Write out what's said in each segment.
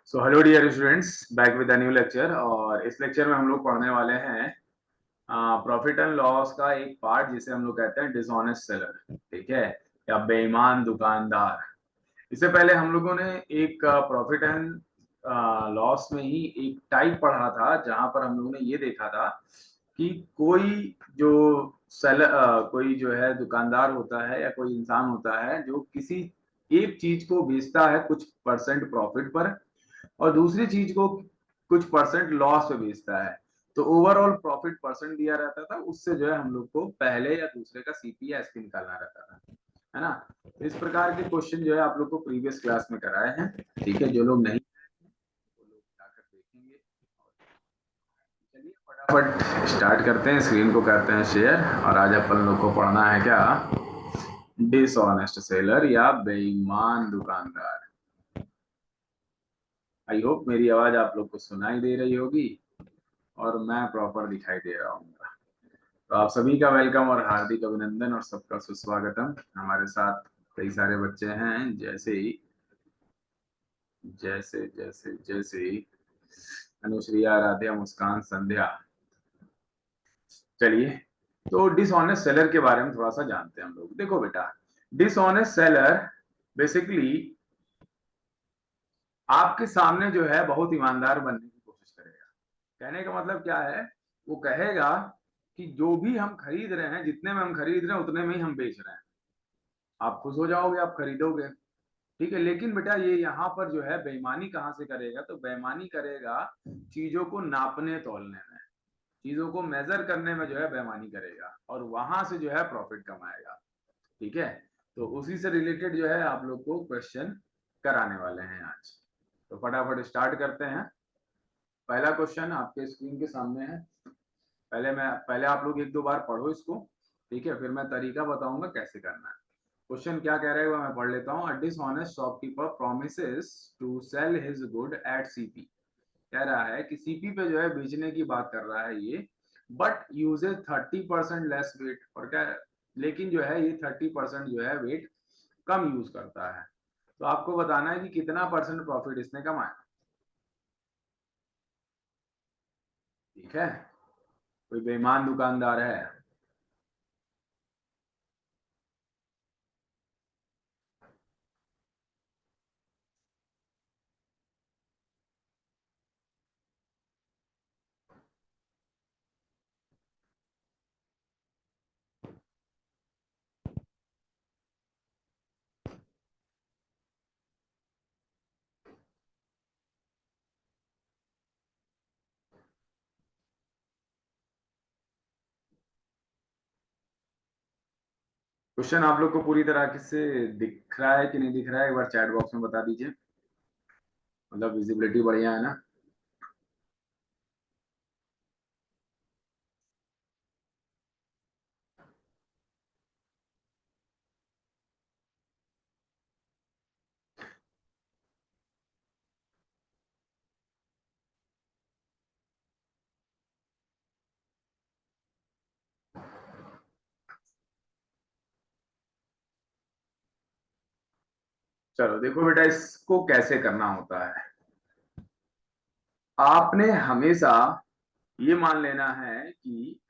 So hello dear students, back with a new lecture. और इस lecture में हम लोग पढ़ने वाले हैं प्रॉफिट एंड लॉस का एक पार्ट जिसे हम लोग कहते हैं डिसऑनेस्ट सेलर, ठीक है, या बेईमान दुकानदार। इससे पहले हम लोगों ने एक प्रॉफिट एंड लॉस में ही एक टाइप पढ़ा था जहां पर हम लोगों ने ये देखा था कि कोई जो कोई जो है दुकानदार होता है या कोई इंसान होता है जो किसी एक चीज को बेचता है कुछ परसेंट प्रॉफिट पर और दूसरी चीज को कुछ परसेंट लॉस पे बेचता है। तो ओवरऑल प्रॉफिट परसेंट दिया रहता था, उससे जो है हम लोग को पहले या दूसरे का सीपी या एसपी निकालना रहता था, है ना। तो इस प्रकार के क्वेश्चन जो है आप लोग को प्रीवियस क्लास में कराए हैं, ठीक है। जो लोग नहीं वो लोग जाकर देखेंगे। चलिए फटाफट स्टार्ट करते हैं, स्क्रीन को करते हैं शेयर। और आज अपन लोग को पढ़ना है क्या, डिसऑनेस्ट सेलर या बेईमान दुकानदार। आई होप मेरी आवाज आप लोग को सुनाई दे रही होगी और मैं प्रॉपर दिखाई दे रहा हूँ। तो आप सभी का वेलकम और हार्दिक अभिनंदन और सबका सुस्वागतम। हमारे साथ कई सारे बच्चे हैं, जैसे ही जैसे जैसे जैसे ही अनुश्रिया, राध्या, मुस्कान, संध्या। चलिए, तो डिसऑनेस्ट सेलर के बारे में थोड़ा सा जानते हैं हम लोग। देखो बेटा, डिसऑनेस्ट सेलर बेसिकली आपके सामने जो है बहुत ईमानदार बनने की कोशिश करेगा। कहने का मतलब क्या है, वो कहेगा कि जो भी हम खरीद रहे हैं, जितने में हम खरीद रहे हैं उतने में ही हम बेच रहे हैं। आप खुश हो जाओगे, आप खरीदोगे, ठीक है। लेकिन बेटा ये यहाँ पर जो है बेईमानी कहाँ से करेगा, तो बेईमानी करेगा चीजों को नापने तोलने में, चीजों को मेजर करने में जो है बेईमानी करेगा और वहां से जो है प्रॉफिट कमाएगा, ठीक है। तो उसी से रिलेटेड जो है आप लोग को क्वेश्चन कराने वाले हैं आज। तो फटाफट स्टार्ट करते हैं। पहला क्वेश्चन आपके स्क्रीन के सामने है। पहले आप लोग एक दो बार पढ़ो इसको, ठीक है, फिर मैं तरीका बताऊंगा कैसे करना है। क्वेश्चन क्या कह रहा है वो मैं पढ़ लेता हूँ। A dishonest shopkeeper promises to sell his good at CP. कह रहा है कि सीपी पे जो है बेचने की बात कर रहा है ये, बट यूजेज 30% लेस वेट। और क्या, लेकिन जो है ये 30% जो है वेट कम यूज करता है। तो आपको बताना है कि कितना परसेंट प्रॉफिट इसने कमाया, ठीक है। कोई बेईमान दुकानदार है? क्वेश्चन आप लोग को पूरी तरह से दिख रहा है कि नहीं दिख रहा है, एक बार चैट बॉक्स में बता दीजिए। मतलब विजिबिलिटी बढ़िया है ना? चलो देखो बेटा, इसको कैसे करना होता है। आपने हमेशा ये मान लेना है कि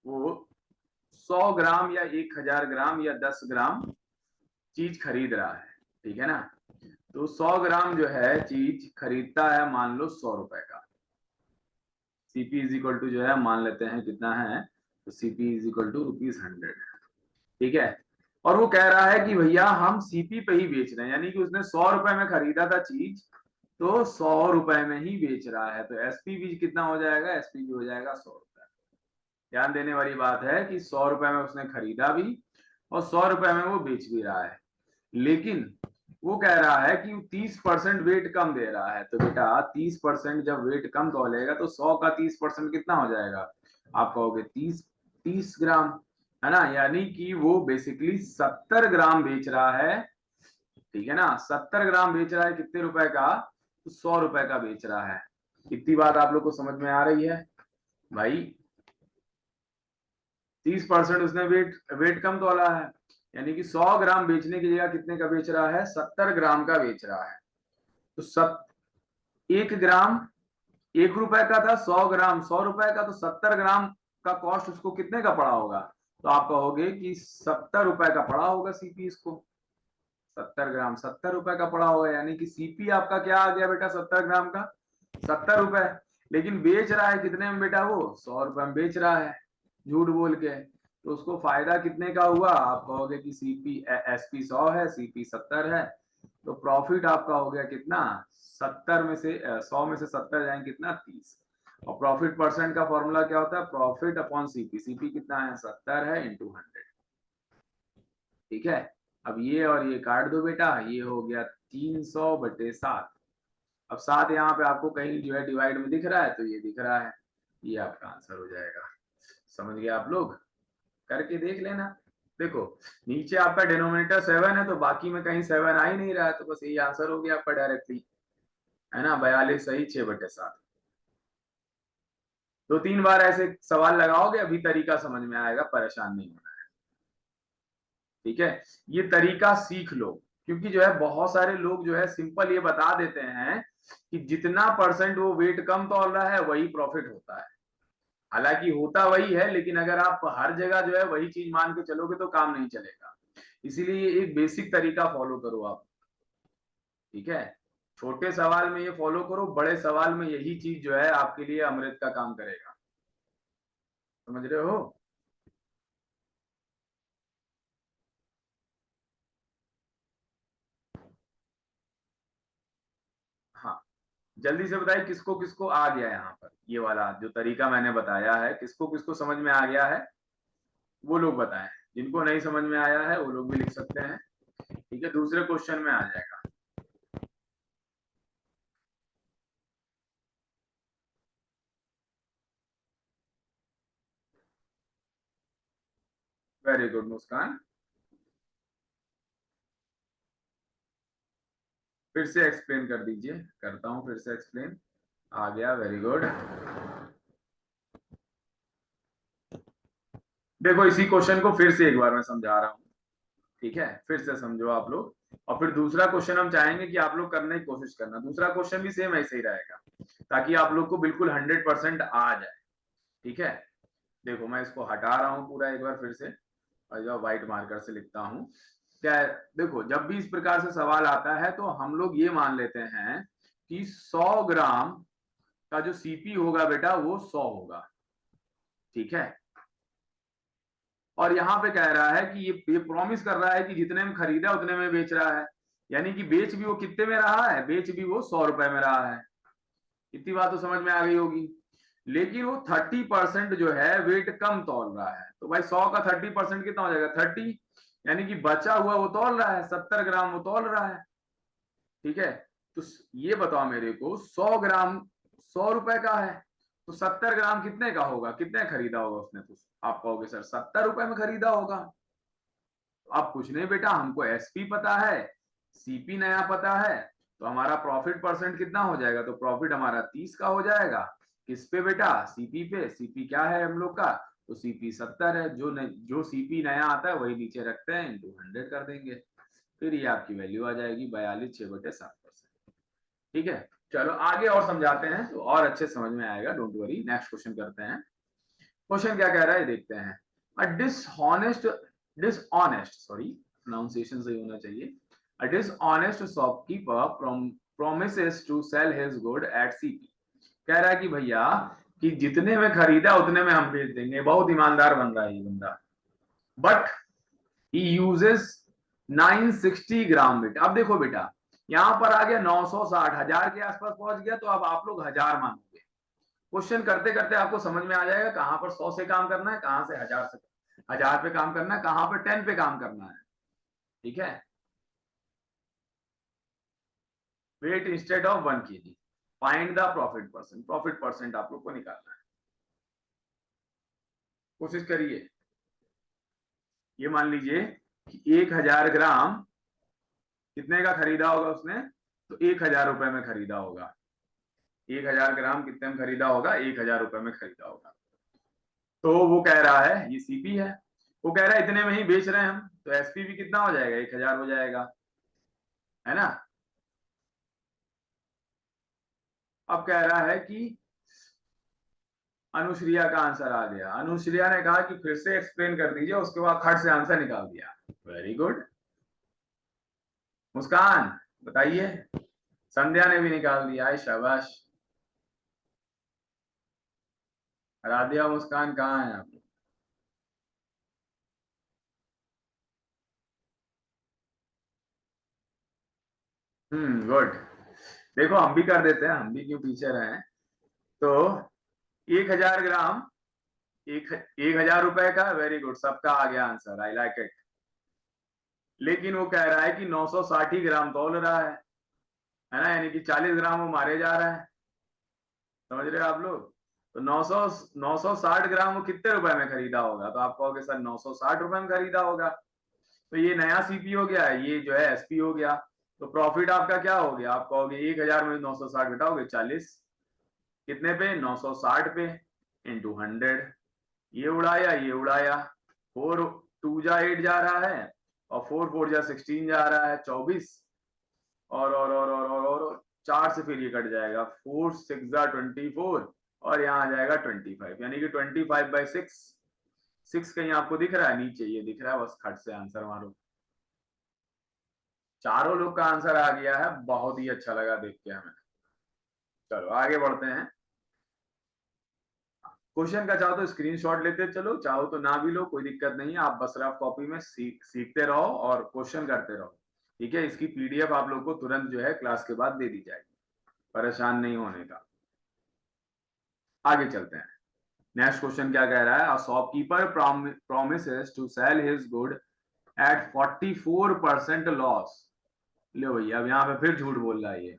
वो 100 ग्राम या 1000 ग्राम या 10 ग्राम चीज खरीद रहा है, ठीक है ना। तो 100 ग्राम जो है चीज खरीदता है, मान लो 100 रुपए का। सीपी इज इक्वल टू जो है मान लेते हैं कितना है, तो सीपी इज इक्वल टू ₹100, ठीक है। और वो कह रहा है कि भैया हम सीपी पे ही बेच रहे हैं, यानी कि उसने 100 रुपए में खरीदा था चीज, तो 100 रुपए में ही बेच रहा है। तो एसपी भी कितना हो जाएगा, एसपी भी हो जाएगा 100 रुपए। ध्यान देने वाली बात है कि 100 रुपए में उसने खरीदा भी और 100 रुपए में वो बेच भी रहा है। लेकिन वो कह रहा है कि 30% वेट कम दे रहा है। तो बेटा 30% जब वेट कम तोलेगा तो 100 का 30% कितना हो जाएगा, आप कहोगे 30 ग्राम, है ना। यानी कि वो बेसिकली 70 ग्राम बेच रहा है, ठीक है ना। 70 ग्राम बेच रहा है कितने रुपए का, तो 100 रुपए का बेच रहा है। इतनी बात आप लोग को समझ में आ रही है भाई? 30% उसने वेट वेट कम तोला है, यानी कि 100 ग्राम बेचने की जगह कितने का बेच रहा है, 70 ग्राम का बेच रहा है। तो 1 ग्राम 1 रुपए का था, 100 ग्राम 100 रुपए का, तो 70 ग्राम का कॉस्ट उसको कितने का पड़ा होगा? तो आप कहोगे कि 70 रुपए का पड़ा होगा सीपी इसको। 70 ग्राम 70 रुपए का पड़ा होगा, यानी कि सीपी आपका क्या आ गया बेटा 70 ग्राम का 70 रुपए। लेकिन बेच रहा है कितने में बेटा? वो 100 रुपए में बेच रहा है झूठ बोल के। तो उसको फायदा कितने का हुआ? आप कहोगे कि सीपी एसपी 100 है, सीपी 70 है, तो प्रॉफिट आपका हो गया कितना? 70 में से 100 में से 70 जाएंगे कितना? 30। और प्रॉफिट परसेंट का फॉर्मूला क्या होता है? Profit upon CP. सीपी कितना है? 70 है इंटू 100। ठीक है, अब ये और ये काट दो बेटा, ये हो गया 300/7। अब 7 यहाँ पे आपको कहीं जो है डिवाइड में दिख रहा है, तो ये दिख रहा है, ये आपका आंसर हो जाएगा। समझ गए आप लोग? करके देख लेना। देखो नीचे आपका डिनोमिनेटर 7 है, तो बाकी में कहीं 7 आ ही नहीं रहा है, तो बस यही आंसर हो गया आपका डायरेक्टली, है ना? 42 सही 6/7। 2-3 बार ऐसे सवाल लगाओगे, अभी तरीका समझ में आएगा, परेशान नहीं होना है। ठीक है, ये तरीका सीख लो, क्योंकि जो है बहुत सारे लोग जो है सिंपल ये बता देते हैं कि जितना परसेंट वो वेट कम तौल रहा है वही प्रॉफिट होता है। हालांकि होता वही है, लेकिन अगर आप हर जगह जो है वही चीज मान के चलोगे तो काम नहीं चलेगा। इसीलिए एक बेसिक तरीका फॉलो करो आप। ठीक है, छोटे सवाल में ये फॉलो करो, बड़े सवाल में यही चीज जो है आपके लिए अमृत का काम करेगा। समझ रहे हो? हाँ, जल्दी से बताइए किसको किसको आ गया यहाँ पर, ये वाला जो तरीका मैंने बताया है किसको किसको समझ में आ गया है? वो लोग बताएं। जिनको नहीं समझ में आया है वो लोग भी लिख सकते हैं। ठीक है, दूसरे क्वेश्चन में आ जाएगा। वेरी गुड मुस्कान, फिर से एक्सप्लेन कर दीजिए। करता हूं फिर से एक्सप्लेन। आ गया, वेरी गुड। देखो इसी क्वेश्चन को फिर से एक बार मैं समझा रहा हूँ। ठीक है, फिर से समझो आप लोग, और फिर दूसरा क्वेश्चन हम चाहेंगे कि आप लोग करने की कोशिश करना। दूसरा क्वेश्चन भी सेम ऐसे ही रहेगा, ताकि आप लोग को बिल्कुल 100% आ जाए। ठीक है, देखो मैं इसको हटा रहा हूँ पूरा एक बार फिर से, और जो व्हाइट मार्कर से लिखता हूँ। क्या है, देखो जब भी इस प्रकार से सवाल आता है तो हम लोग ये मान लेते हैं कि 100 ग्राम का जो सीपी होगा बेटा वो 100 होगा। ठीक है, और यहाँ पे कह रहा है कि ये प्रॉमिस कर रहा है कि जितने में खरीदा उतने में बेच रहा है, यानी कि बेच भी वो कितने में रहा है? बेच भी वो 100 रुपए में रहा है। इतनी बात तो समझ में आ गई होगी। लेकिन वो 30% जो है वेट कम तौल रहा है, तो भाई 100 का 30% कितना हो जाएगा? 30, यानी कि बचा हुआ वो तौल रहा है, 70 ग्राम वो तौल रहा है। ठीक है, तो ये बताओ मेरे को, 100 ग्राम 100 रुपए का है, तो 70 ग्राम कितने का होगा? कितने खरीदा होगा उसने? तो आप कहोगे सर 70 रुपए में खरीदा होगा। तो आप कुछ नहीं बेटा, हमको एसपी पता है, सीपी नया पता है, तो हमारा प्रॉफिट परसेंट कितना हो जाएगा? तो प्रॉफिट हमारा 30 का हो जाएगा। किस पे बेटा? सीपी पे। सीपी क्या है हम लोग का? तो सीपी 70 है। जो सीपी नया आता है वही नीचे रखते हैं, इंटू 100 कर देंगे, फिर ये आपकी वैल्यू आ जाएगी 42/6/7%। ठीक है, चलो आगे और समझाते हैं तो और अच्छे समझ में आएगा, डोंट वरी। नेक्स्ट क्वेश्चन करते हैं। क्वेश्चन क्या कह रहा है देखते हैं। A dishonest dishonest sorry, pronunciation सही होना चाहिए। A dishonest shopkeeper promises to sell his good at CP। कह रहा है कि भैया कि जितने में खरीदा उतने में हम बेच देंगे, बहुत ईमानदार बन रहा है ये बंदा। बट ही यूजेस 960 ग्राम बेटा। अब देखो बेटा, यहां पर आ गया 960, 1000 के आसपास पहुंच गया, तो अब आप लोग 1000 मानोगे। क्वेश्चन करते करते आपको समझ में आ जाएगा कहां पर 100 से काम करना है, कहां से 1000 से 1000 पे काम करना है, कहां पर 10 पे काम करना है। ठीक है, weight instead of 1 kg, find the profit percent. Profit percent आप लोग को निकालना है, कोशिश करिए। ये मान लीजिए कि 1000 ग्राम कितने का खरीदा होगा उसने? तो 1000 रुपए में खरीदा होगा। 1000 ग्राम कितने में खरीदा होगा? 1000 रुपए में खरीदा होगा। तो वो कह रहा है, ये सीपी है, वो कह रहा है इतने में ही बेच रहे हैं हम, तो एसपी भी कितना हो जाएगा? 1000 हो जाएगा, है ना? अब कह रहा है कि अनुश्रिया का आंसर आ गया। अनुश्रिया ने कहा कि फिर से एक्सप्लेन कर दीजिए, उसके बाद खट से आंसर निकाल दिया। Very good. मुस्कान बताइए। संध्या ने भी निकाल दिया है, शाबाश। राधिया मुस्कान कहाँ है आप? गुड। देखो हम भी कर देते हैं, हम भी क्यों पीछे रहे। तो 1,000 ग्राम, एक 1,000 रुपए का। वेरी गुड, सबका आ गया आंसर, आई लाइक इट। लेकिन वो कह रहा है कि 960 ही ग्राम तौल रहा है ना, यानी कि 40 ग्राम वो मारे जा रहा है। समझ रहे हो आप लोग? तो 960 ग्राम वो कितने रुपए में खरीदा होगा? तो आप कहोगे सर 960 रुपए में खरीदा होगा। तो ये नया सीपी हो गया, ये जो है एसपी हो गया। तो प्रॉफिट आपका क्या हो गया? आप कहोगे 1,000 में 960 घटाओगे 40, कितने पे? 960 पे, इंटू 100। ये उड़ाया, ये उड़ाया। 4 2 जा 8 जा रहा है, और 4 4 जा 16 जा रहा है, 24। और 4 से फिर ये कट जाएगा, 4 6 जा 24, और यहाँ आ जाएगा 25, यानी कि 25/6। 6 कहीं आपको दिख रहा है? नीचे ये दिख रहा है, बस खट से आंसर मारो। चारों लोग का आंसर आ गया है, बहुत ही अच्छा लगा देख के हमें। चलो आगे बढ़ते हैं। क्वेश्चन का चाहो तो स्क्रीनशॉट लेते चलो, चाहो तो ना भी लो, कोई दिक्कत नहीं है। आप बस रफ कॉपी में सीखते रहो और क्वेश्चन करते रहो। ठीक है, इसकी पीडीएफ आप लोग को तुरंत जो है क्लास के बाद दे दी जाएगी, परेशान नहीं होने का। आगे चलते हैं। नेक्स्ट क्वेश्चन क्या कह रहा है? A shopkeeper promises to sell his good at 44% loss. लो भैया, अब यहाँ पे फिर झूठ बोल रहा है ये।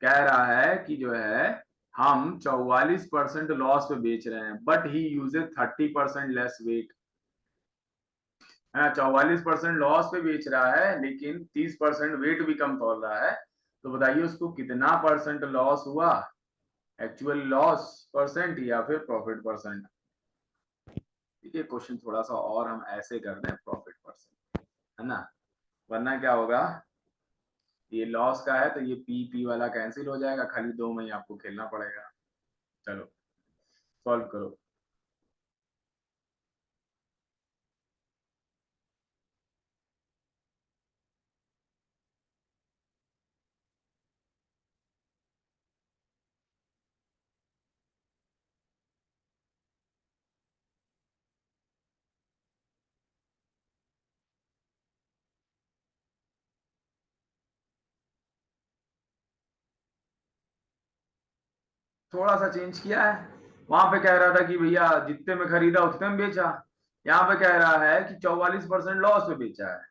कह रहा है कि जो है हम 44% लॉस पे बेच रहे हैं, but he uses 30% less weight. है ना, 44% लॉस पे बेच रहा है, लेकिन 30% वेट भी कम तोल रहा है। तो बताइए उसको कितना परसेंट लॉस हुआ? एक्चुअल लॉस परसेंट या फिर प्रॉफिट परसेंट? ठीक है, क्वेश्चन थोड़ा सा और हम ऐसे कर दें, प्रॉफिट परसेंट, है ना। वरना क्या होगा, ये लॉस का है तो ये पी पी वाला कैंसिल हो जाएगा, खाली 2 में ही आपको खेलना पड़ेगा। चलो सॉल्व करो। थोड़ा सा चेंज किया है। वहां पे कह रहा था कि भैया जितने में खरीदा उतने में बेचा, यहाँ पे कह रहा है कि 44% लॉस में बेचा है।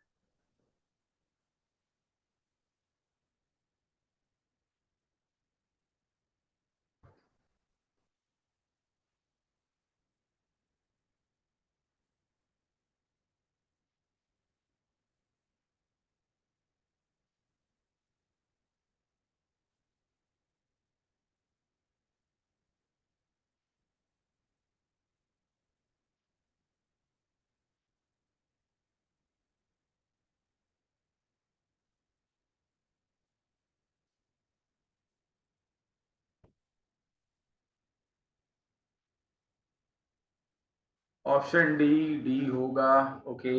ऑप्शन डी, डी होगा। Okay,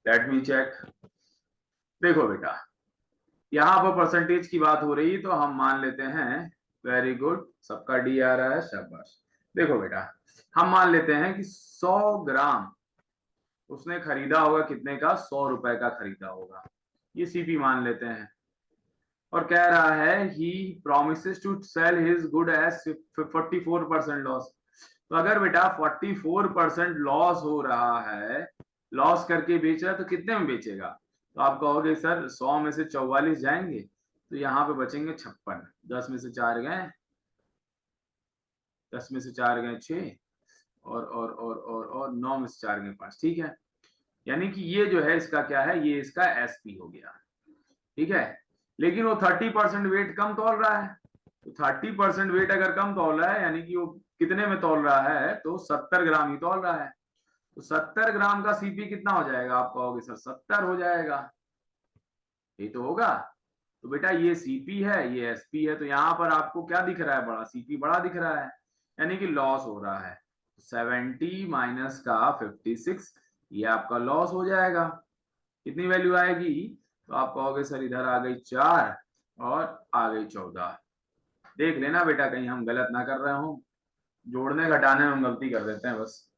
let me check. देखो बेटा, यहाँ पर परसेंटेज की बात हो रही है तो हम मान लेते हैं। वेरी गुड, सबका डी आ रहा है, शाबाश। देखो बेटा, हम मान लेते हैं कि 100 ग्राम उसने खरीदा होगा, कितने का? 100 रुपए का खरीदा होगा, ये सीपी मान लेते हैं। और कह रहा है he promises to sell his good as 44% loss. तो अगर बेटा 44% लॉस हो रहा है, लॉस करके बेच रहा है, तो कितने में बेचेगा? तो आप कहोगे सर 100 में से 44 जाएंगे, तो यहाँ पे बचेंगे 56। 10 में से 4 गए, 10 में से 4 गए 6, और 9 में से 4 गए 5। ठीक है, यानी कि ये जो है इसका क्या है, ये इसका एसपी हो गया। ठीक है, लेकिन वो 30% वेट कम तोल रहा है। तो 30% वेट अगर कम तोल रहा है, यानी कि वो कितने में तोल रहा है? तो 70 ग्राम ही तोल रहा है। तो 70 ग्राम का सीपी कितना हो जाएगा? आप कहोगे सर 70 हो जाएगा, ये तो होगा। तो बेटा ये सीपी है, ये एसपी है, तो यहाँ पर आपको क्या दिख रहा है, बड़ा सीपी बड़ा दिख रहा है, यानी कि लॉस हो रहा है। 70 माइनस का 56, ये आपका लॉस हो जाएगा। कितनी वैल्यू आएगी, तो आप कहोगे सर इधर आ गई 4 और आ गई 14। देख लेना बेटा कहीं हम गलत ना कर रहे हो, जोड़ने घटाने में हम गलती कर देते हैं बस।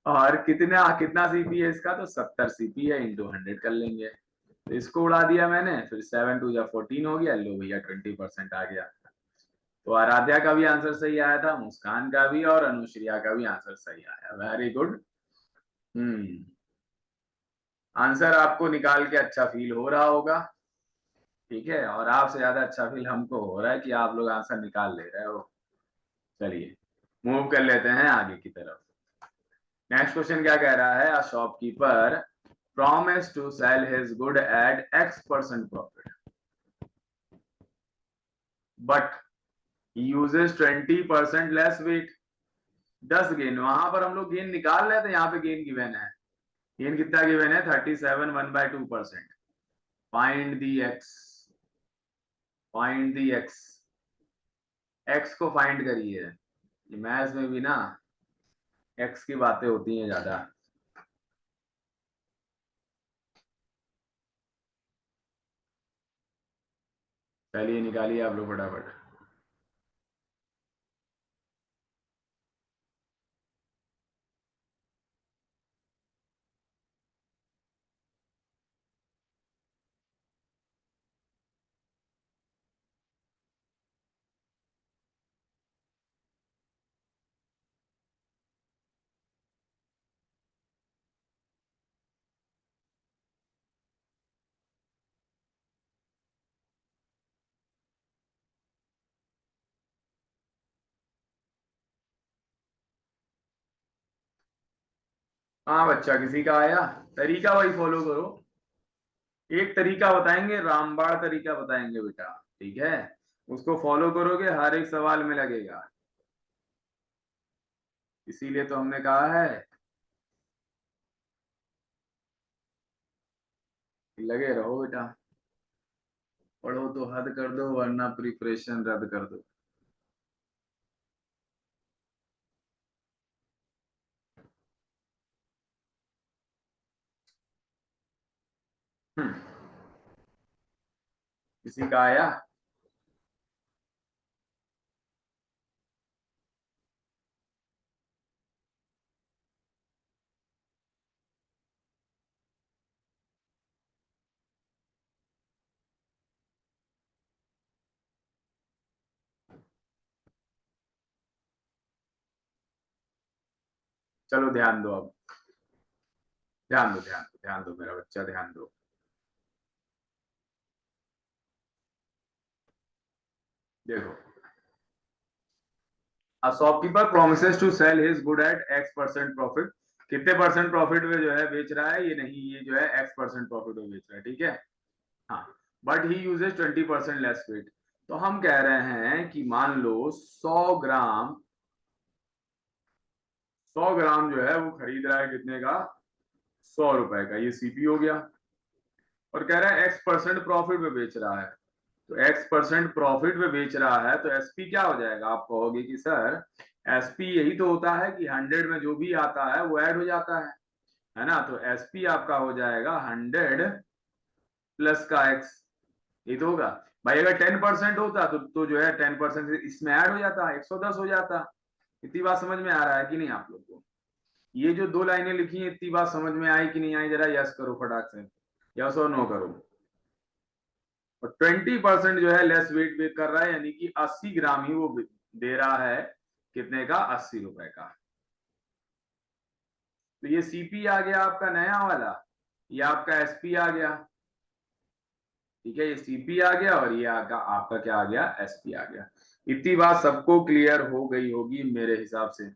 और कितना सीपी है इसका, तो 70 सीपी है, इंटू 100 कर लेंगे। तो इसको उड़ा दिया मैंने, फिर 7 2 जा 14 हो गया, लो भैया 20% आ गया। तो आराध्या का भी आंसर सही आया था, मुस्कान का भी, और अनुश्रिया का भी आंसर सही आया। Very good. आंसर आपको निकाल के अच्छा फील हो रहा होगा, ठीक है, और आपसे ज्यादा अच्छा फील हमको हो रहा है कि आप लोग आंसर निकाल ले रहे हो। चलिए मूव कर लेते हैं आगे की तरफ। नेक्स्ट क्वेश्चन क्या कह रहा है, a shopkeeper promised to sell his good at X% profit, but he uses 20% less weight। 10 gain, वहां पर हम लोग गेन निकाल रहे थे, यहाँ पे गेन गिवन है। गेन कितना गिवन है, 37 1/2%। Find the x, find the x, x को फाइंड करिए। मैथ्स में भी ना एक्स की बातें होती हैं ज्यादा। चलिए निकालिए आप लोग फटाफट। हाँ बच्चा, किसी का आया, तरीका वही फॉलो करो। एक तरीका बताएंगे, रामबाण तरीका बताएंगे बेटा, ठीक है, उसको फॉलो करोगे हर एक सवाल में लगेगा। इसीलिए तो हमने कहा है लगे रहो बेटा, पढ़ो तो हद कर दो वरना प्रिपरेशन रद्द कर दो। किसी का आया, चलो ध्यान दो अब, ध्यान दो ध्यान दो ध्यान दो मेरा बच्चा, ध्यान दो। देखो, A shopkeeper promises to sell his good at X% profit। कितने परसेंट प्रॉफिट में जो है बेच रहा है, ये नहीं, ये जो है X% प्रॉफिट में बेच रहा है, ठीक है। हाँ, but he uses 20% less weight. तो हम कह रहे हैं कि मान लो 100 ग्राम, 100 ग्राम जो है वो खरीद रहा है कितने का, 100 रुपए का, ये सीपी हो गया। और कह रहा है X% प्रॉफिट में बेच रहा है, तो X% प्रॉफिट में बेच रहा है, तो एसपी क्या हो जाएगा, आप कहोगे कि सर एसपी यही तो होता है कि 100 में जो भी आता है वो ऐड हो जाता है ना। तो एसपी आपका हो जाएगा 100 प्लस का एक्स, ये तो होगा भाई। अगर 10% होता तो जो है 10% इसमें ऐड हो जाता, 110 हो जाता। इतनी बात समझ में आ रहा है कि नहीं आप लोग को, ये जो दो लाइनें लिखी है इतनी बात समझ में आई कि नहीं आई, जरा यस करो फटाक से, यस और नो करो। और 20% जो है लेस वेट पे कर रहा है, यानी कि 80 ग्राम ही वो दे रहा है, कितने का, 80 रुपए का। तो ये सीपी आ गया आपका नया वाला, ये आपका एसपी आ गया, ठीक है, ये सीपी आ गया और ये आपका क्या आ गया, एसपी आ गया। इतनी बात सबको क्लियर हो गई होगी मेरे हिसाब से,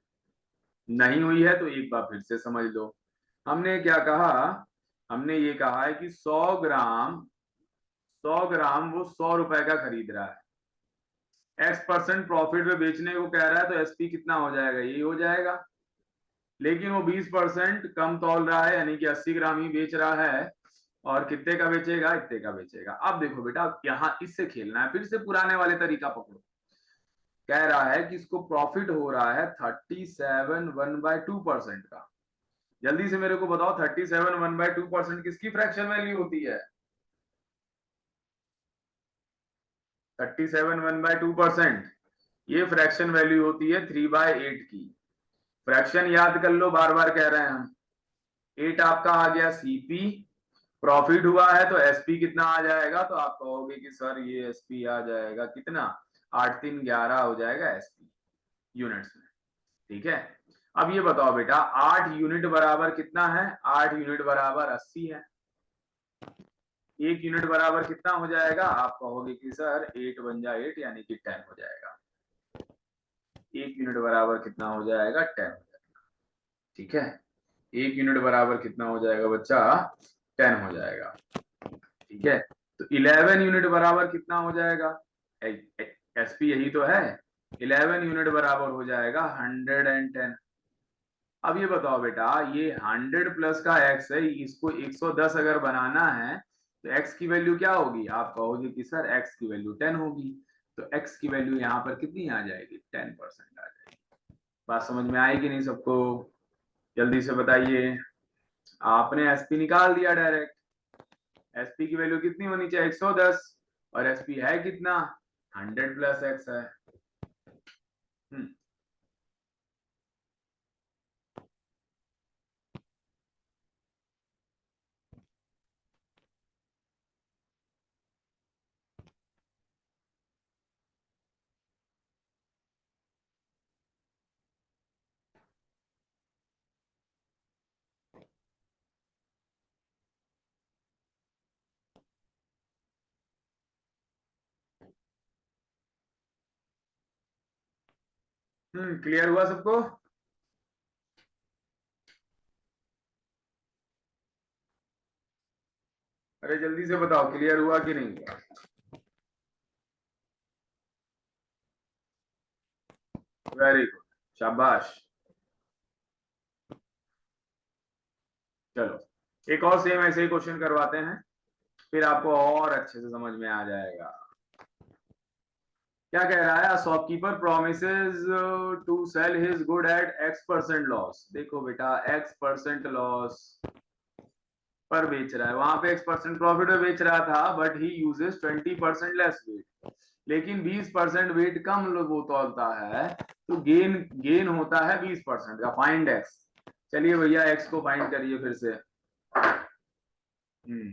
नहीं हुई है तो एक बार फिर से समझ लो। हमने क्या कहा, हमने ये कहा है कि 100 ग्राम, 100 ग्राम वो 100 रुपए का खरीद रहा है, X% प्रॉफिट में बेचने को कह रहा है, तो एसपी कितना हो जाएगा, यही हो जाएगा। लेकिन वो 20% कम तौल रहा है, यानी कि 80 ग्राम ही बेच रहा है, और कितने का बेचेगा, इतने का बेचेगा। अब देखो बेटा यहाँ इससे खेलना है, फिर से पुराने वाले तरीका पकड़ो। कह रहा है कि इसको प्रॉफिट हो रहा है 37 1/2% का। जल्दी से मेरे को बताओ 37 1/2% किसकी फ्रैक्शन वैल्यू होती है? 37 1/2% ये फ्रैक्शन वैल्यू होती है 3/8 की। फ्रैक्शन याद कर लो, बार बार कह रहे हैं हम। 8 आपका आ गया सीपी, प्रॉफिट हुआ है तो एसपी कितना आ जाएगा, तो आप कहोगे कि सर ये एसपी आ जाएगा कितना, 8 3 11 हो जाएगा एसपी यूनिट्स में। ठीक है, अब ये बताओ बेटा 8 यूनिट बराबर कितना है? 8 यूनिट बराबर 80 है। 1 यूनिट बराबर कितना हो जाएगा? आप कहोगे कि सर 8 बन जा 8 यानी कि 10 हो जाएगा। 1 यूनिट बराबर कितना हो जाएगा? 10 हो जाएगा। ठीक है, 1 यूनिट बराबर कितना हो जाएगा बच्चा? 10 हो जाएगा। ठीक है, तो 11 यूनिट बराबर कितना हो जाएगा? एसपी यही तो है। 11 यूनिट बराबर हो जाएगा 110। अब ये बताओ बेटा ये 100 प्लस का x है, इसको 110 अगर बनाना है तो x की वैल्यू क्या होगी? आप कहोगे कि सर x की वैल्यू 10 होगी, तो x की वैल्यू यहाँ पर कितनी आ जाएगी? 10% आ जाएगी। बात समझ में आएगी नहीं सबको? जल्दी से बताइए। आपने एसपी निकाल दिया डायरेक्ट। एसपी की वैल्यू कितनी होनी चाहिए? 110, और एसपी है कितना? 100 प्लस एक्स है। क्लियर हुआ सबको? अरे जल्दी से बताओ क्लियर हुआ कि नहीं हुआ? वेरी गुड, शाबाश। चलो एक और सेम ऐसे ही क्वेश्चन करवाते हैं, फिर आपको और अच्छे से समझ में आ जाएगा। क्या कह रहा है? Shopkeeper promises to sell his good at X% loss. देखो बेटा X% लॉस पर बेच रहा है, वहां पे X% प्रॉफिट में बेच रहा था, but he uses 20% less weight. लेकिन 20% वेट कम वो तोलता है, तो गेन गेन होता है 20% का। Find x. चलिए भैया एक्स को फाइंड करिए फिर से। हम्म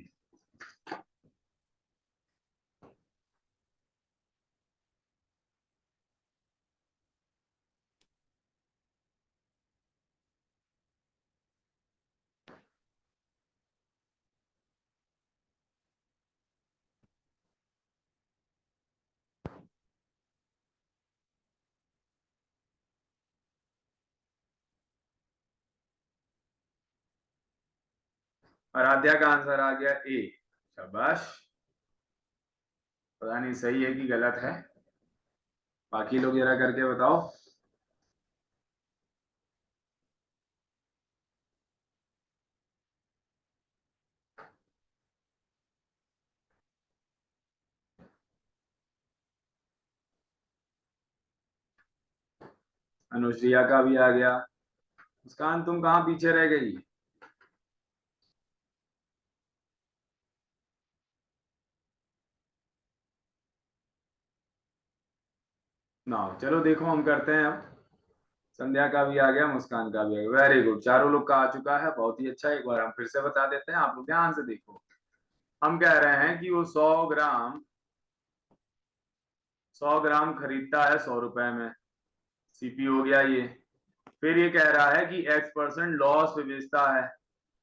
आराध्या का आंसर आ गया ए। शाबाश। पता नहीं सही है कि गलत है, बाकी लोग जरा करके बताओ। अनुश्रिया का भी आ गया। मुस्कान तुम कहाँ पीछे रह गई? ना चलो देखो हम करते हैं अब। संध्या का भी आ गया, मुस्कान का भी आ गया। वेरी गुड, चारों लोग का आ चुका है, बहुत ही अच्छा। एक बार हम फिर से बता देते हैं, आप लोग ध्यान से देखो। हम कह रहे हैं कि वो 100 ग्राम खरीदता है 100 रुपए में। सीपी हो गया ये। फिर ये कह रहा है कि X% लॉस पे बेचता है,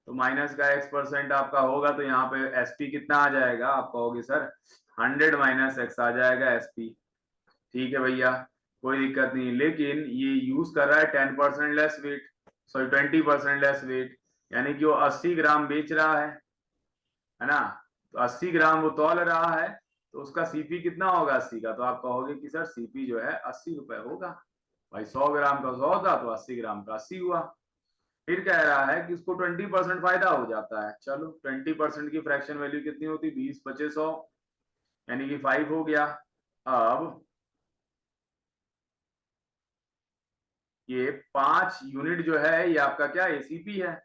तो माइनस का X% आपका होगा, तो यहाँ पे एसपी कितना आ जाएगा? आप कहोगे सर 100 माइनस एक्स आ जाएगा एसपी। ठीक है भैया, कोई दिक्कत नहीं। लेकिन ये यूज कर रहा है 10% less weight, sorry 20% less weight, यानी कि वो 80 ग्राम बेच रहा है ना। तो 80 ग्राम वो तौल रहा है, तो उसका सीपी कितना होगा 80 का? तो आप कहोगे कि सर सीपी जो है 80 रुपए होगा। भाई 100 ग्राम का 100 था, तो 80 ग्राम का 80 हुआ। फिर कह रहा है कि इसको 20% फायदा हो जाता है। चलो 20% की फ्रैक्शन वैल्यू कितनी होती, 20 25 100, यानी कि 5 हो गया। अब ये 5 यूनिट जो है ये आपका क्या एसीपी है,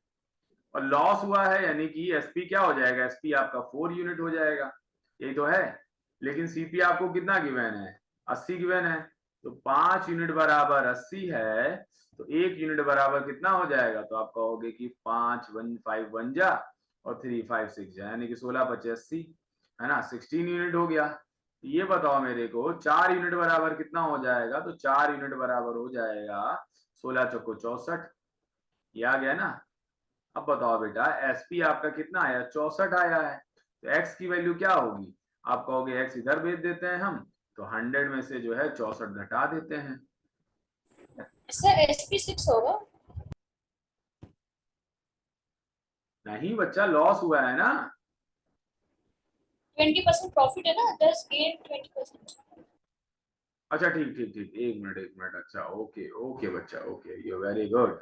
और लॉस हुआ है यानी कि एसपी क्या हो जाएगा, एसपी आपका 4 यूनिट हो जाएगा, यही तो है। लेकिन सीपी आपको कितना गिवन है, 80 गिवन है, तो 5 यूनिट बराबर 80 है, तो 1 यूनिट बराबर कितना हो जाएगा, तो आप कहोगे कि 5 1 5 1 जा और 3 5 6 जा, यानी कि 16 25 80 है ना, 16 यूनिट हो गया। ये बताओ मेरे को 4 यूनिट बराबर कितना हो जाएगा, तो 4 यूनिट बराबर हो जाएगा 16 चौको 64, ये आ गया ना। अब बताओ बेटा एसपी आपका कितना आया, 64 आया है, तो एक्स की वैल्यू क्या होगी, आप कहोगे एक्स इधर भेज देते हैं हम, तो 100 में से जो है 64 घटा देते हैं। सर एसपी 6 होगा। नहीं बच्चा, लॉस हुआ है ना। 20% प्रॉफिट है ना, 10 गेन 20%। अच्छा ठीक ठीक ठीक, एक मिनट, अच्छा ओके ओके बच्चा, ओके यू वेरी गुड,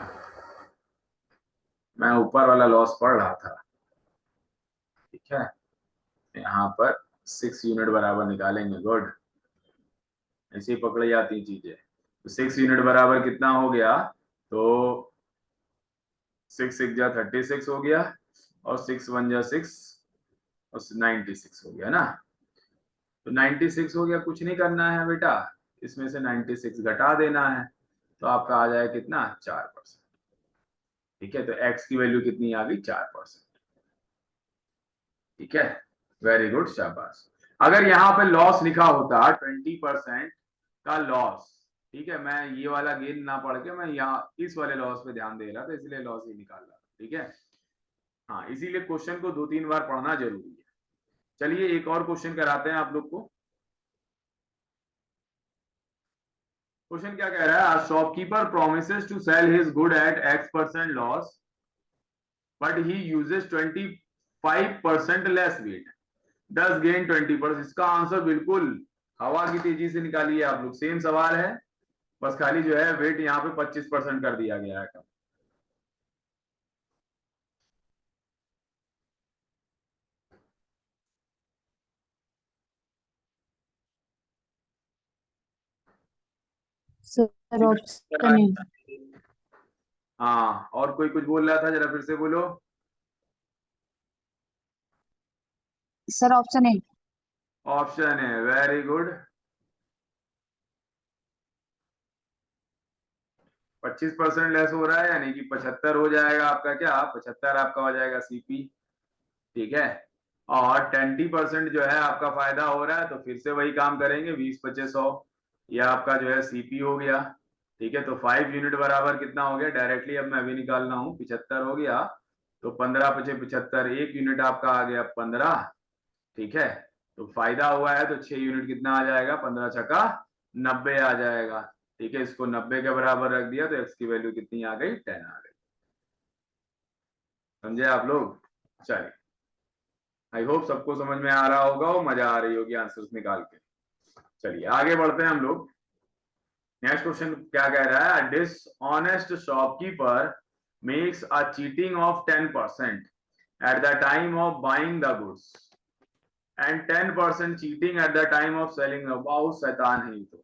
मैं ऊपर वाला लॉस पढ़ रहा था। ठीक है, यहाँ पर 6 यूनिट बराबर निकालेंगे, गुड, ऐसे ही पकड़ी जाती चीजें। तो 6 यूनिट बराबर कितना हो गया, तो 6 6 जा 36 हो गया, और 6 1 जा 6 और 96 हो गया ना। तो 96 हो गया, कुछ नहीं करना है बेटा, इसमें से 96 घटा देना है, तो आपका आ जाए कितना 4%। ठीक है, तो x की वैल्यू कितनी आ गई 4%। ठीक है, वेरी गुड, शाबाश। अगर यहाँ पे लॉस लिखा होता 20% का लॉस, ठीक है, मैं ये वाला गेन ना पढ़ के मैं यहाँ इस वाले लॉस पे ध्यान दे रहा था, इसलिए लॉस ही निकाल रहा, ठीक है। हाँ, इसीलिए क्वेश्चन को 2-3 बार पढ़ना जरूरी है। चलिए एक और क्वेश्चन कराते हैं आप लोग को। क्वेश्चन क्या कह रहा है, shopkeeper promises to sell his good at x% loss but he uses 25% less weight, does gain 20%। इसका आंसर बिल्कुल हवा की तेजी से निकालिए आप लोग, सेम सवाल है, बस खाली जो है वेट यहाँ पे 25% कर दिया गया है। Sir option A. हाँ, और कोई कुछ बोल रहा था, जरा फिर से बोलो। Sir option A. ऑप्शन है, वेरी गुड, 25% लेस हो रहा है, यानी कि 75 हो जाएगा आपका, क्या 75 आपका हो जाएगा सीपी। ठीक है, और 20% जो है आपका फायदा हो रहा है, तो फिर से वही काम करेंगे, 20 25 100, ये आपका जो है सीपी हो गया। ठीक है, तो 5 यूनिट बराबर कितना हो गया, डायरेक्टली अब मैं भी निकालना हूँ, 75 हो गया, तो 15 पचे 75, 1 यूनिट आपका आ गया 15। ठीक है, तो फायदा हुआ है, तो 6 यूनिट कितना आ जाएगा, 15 छक्का 90 आ जाएगा। ठीक है, इसको 90 के बराबर रख दिया, तो एक्स की वैल्यू कितनी आ गई, 10 आ गई। समझे आप लोग, चलिए, आई होप सबको समझ में आ रहा होगा और मजा आ रही होगी आंसर्स निकाल के। चलिए आगे बढ़ते हैं हम लोग। नेक्स्ट क्वेश्चन क्या कह रहा है, dishonest shopkeeper makes a cheating of 10% at the time of buying the goods and 10% cheating at the time of selling. बहुत शैतान है ये तो,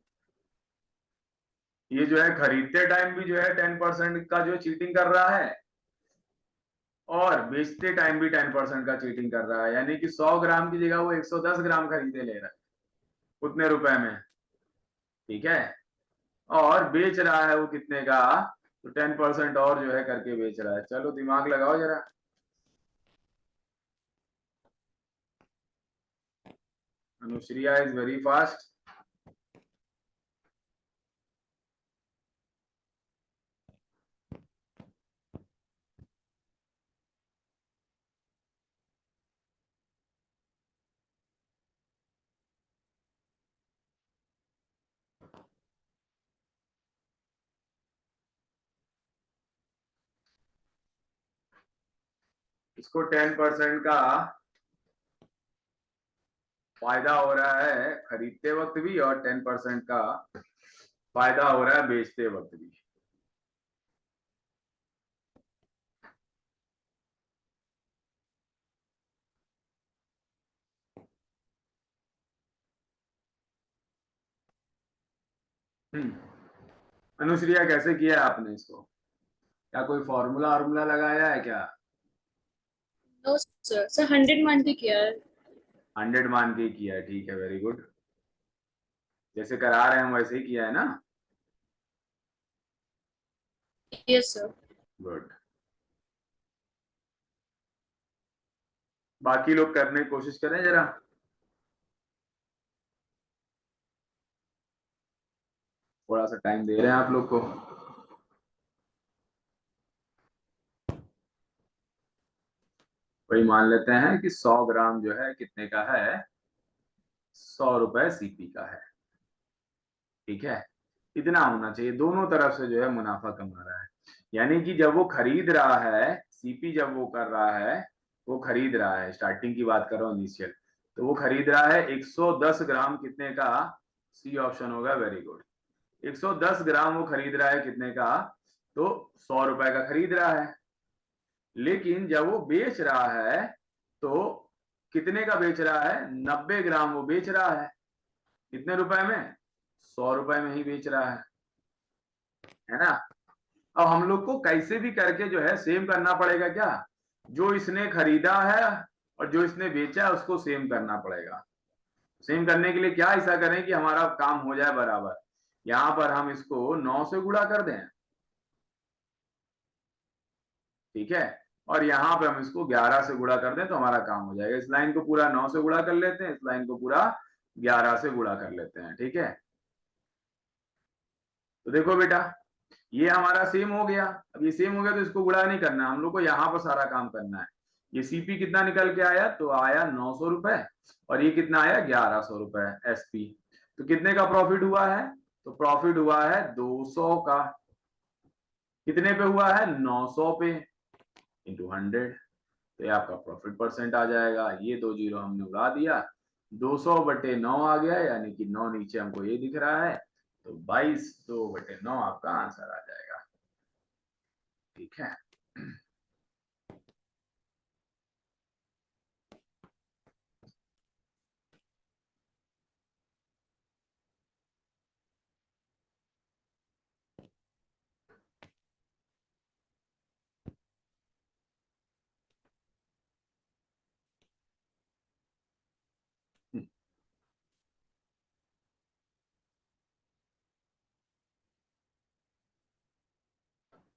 ये जो है खरीदते टाइम भी जो है 10% का जो चीटिंग कर रहा है, और बेचते टाइम भी 10% का चीटिंग कर रहा है, यानी कि 100 ग्राम की जगह वो 110 ग्राम खरीदे ले रहा है उतने रुपए में। ठीक है, और बेच रहा है वो कितने का, तो 10% और जो है करके बेच रहा है। चलो दिमाग लगाओ जरा, अनुश्रिया इज वेरी फास्ट। इसको 10% का फायदा हो रहा है खरीदते वक्त भी, और 10% का फायदा हो रहा है बेचते वक्त भी। अनुश्रिया कैसे किया है आपने इसको? क्या कोई फॉर्मूला लगाया है क्या? नो सर, 100 मान के किया है। 100 मान के किया है, ठीक है, वेरी गुड। जैसे करा रहे हैं हम वैसे ही किया है ना? Yes sir. गुड। बाकी लोग करने की कोशिश करें जरा। थोड़ा सा टाइम दे रहे हैं आप लोग को। वही मान लेते हैं कि 100 ग्राम जो है कितने का है? 100 रुपए सीपी का है, ठीक है। इतना होना चाहिए, दोनों तरफ से जो है मुनाफा कमा रहा है। यानी कि जब वो खरीद रहा है, सीपी जब वो कर रहा है, वो खरीद रहा है, स्टार्टिंग की बात कर रहा हूँ, इनिशियल, तो वो खरीद रहा है 110 ग्राम कितने का? सी ऑप्शन होगा, वेरी गुड। 110 ग्राम वो खरीद रहा है कितने का? तो 100 रुपए का खरीद रहा है। लेकिन जब वो बेच रहा है तो कितने का बेच रहा है? 90 ग्राम वो बेच रहा है। कितने रुपए में? 100 रुपए में ही बेच रहा है ना? अब हम लोग को कैसे भी करके जो है सेम करना पड़ेगा क्या? जो इसने खरीदा है और जो इसने बेचा है उसको सेम करना पड़ेगा। सेम करने के लिए क्या ऐसा करें कि हमारा काम हो जाए बराबर। यहां पर हम इसको 9 से गुणा कर दें, ठीक है, और यहाँ पे हम इसको 11 से गुणा कर दें तो हमारा काम हो जाएगा। इस लाइन को पूरा 9 से गुणा कर लेते हैं, इस लाइन को पूरा 11 से गुणा कर लेते हैं, ठीक है। तो देखो बेटा, ये हमारा सेम हो गया। अब ये सेम हो गया तो इसको गुणा नहीं करना, हम लोग को यहाँ पर सारा काम करना है। ये सीपी कितना निकल के आया? तो आया 900 रुपए, और ये कितना आया? 1100 रुपए एसपी। तो कितने का प्रॉफिट हुआ है? तो प्रॉफिट हुआ है 200 का। कितने पे हुआ है? 900 पे, इंटू 100। तो ये आपका प्रॉफिट परसेंट आ जाएगा। ये 2 जीरो हमने उड़ा दिया, 200/9 आ गया, यानी कि 9 नीचे हमको ये दिख रहा है, तो 22/9 आपका आंसर आ जाएगा, ठीक है।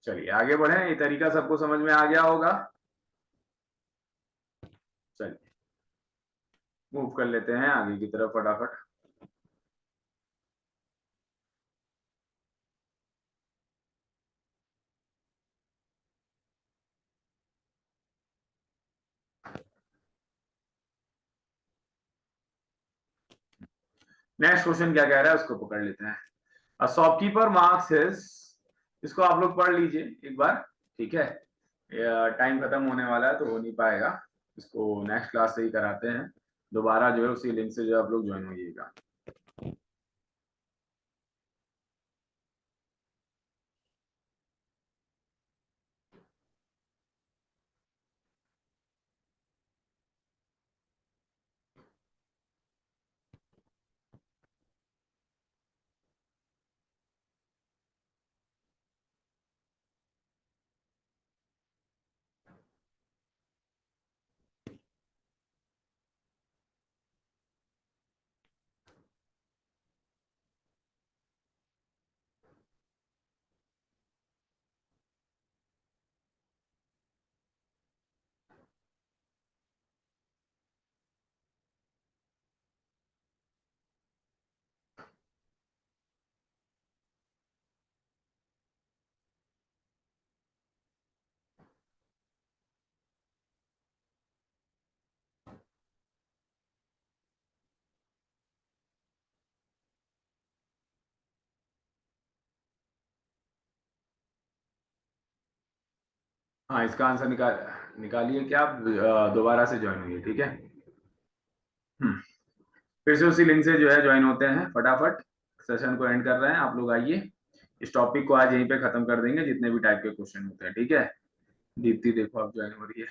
चलिए आगे बढ़े, ये तरीका सबको समझ में आ गया होगा। चलिए मूव कर लेते हैं आगे की तरफ फटाफट। नेक्स्ट क्वेश्चन क्या कह रहा है उसको पकड़ लेते हैं। अ शॉपकीपर मार्क्स हिज, इसको आप लोग पढ़ लीजिए एक बार, ठीक है। टाइम खत्म होने वाला है तो हो नहीं पाएगा, इसको नेक्स्ट क्लास से ही कराते हैं। दोबारा जो है उसी लिंक से जो आप लोग ज्वाइन होइएगा। हाँ, इसका आंसर निकालिए क्या आप दोबारा से ज्वाइन हुई, ठीक है। फिर से उसी लिंक से जो है ज्वाइन होते हैं फटाफट। सेशन को एंड कर रहे हैं, आप लोग आइए। इस टॉपिक को आज यहीं पे खत्म कर देंगे, जितने भी टाइप के क्वेश्चन होते हैं, ठीक है। दीप्ति देखो आप ज्वाइन हो रही है।